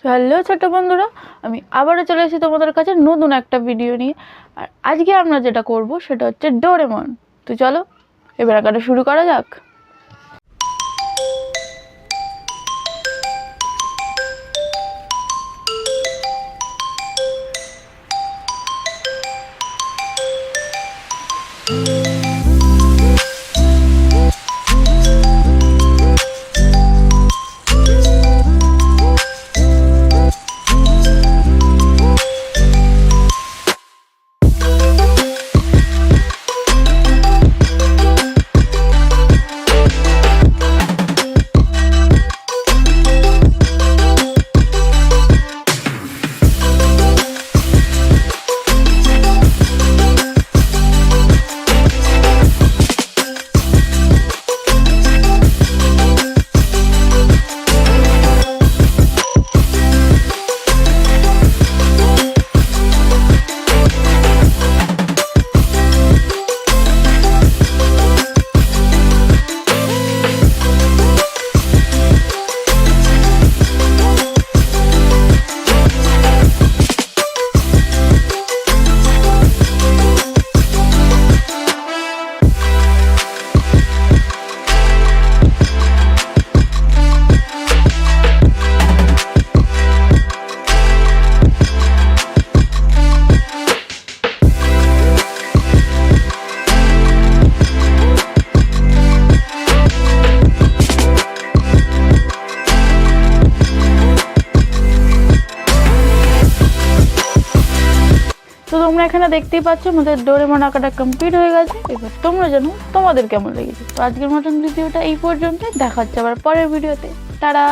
Hello ছোট বন্ধুরা, আমি আবারও চলে এসেছি তোমাদের কাছে নতুন একটা ভিডিও নিয়ে। আর আজকে আমরা যেটা করব সেটা হচ্ছে ডোরেমন। তো চলো এবার আঁকাটা শুরু করা যাক। তো তোমরা এখানে দেখতেই পাচ্ছ আমাদের ডোরেমন আঁকাটা কমপ্লিট হয়ে গেছে। এবার তোমরা জানো তোমাদের কেমন লেগেছে। তো আজকের মতন ভিডিওটা এই পর্যন্ত, দেখা হচ্ছে আবার পরের ভিডিওতে। টাটা।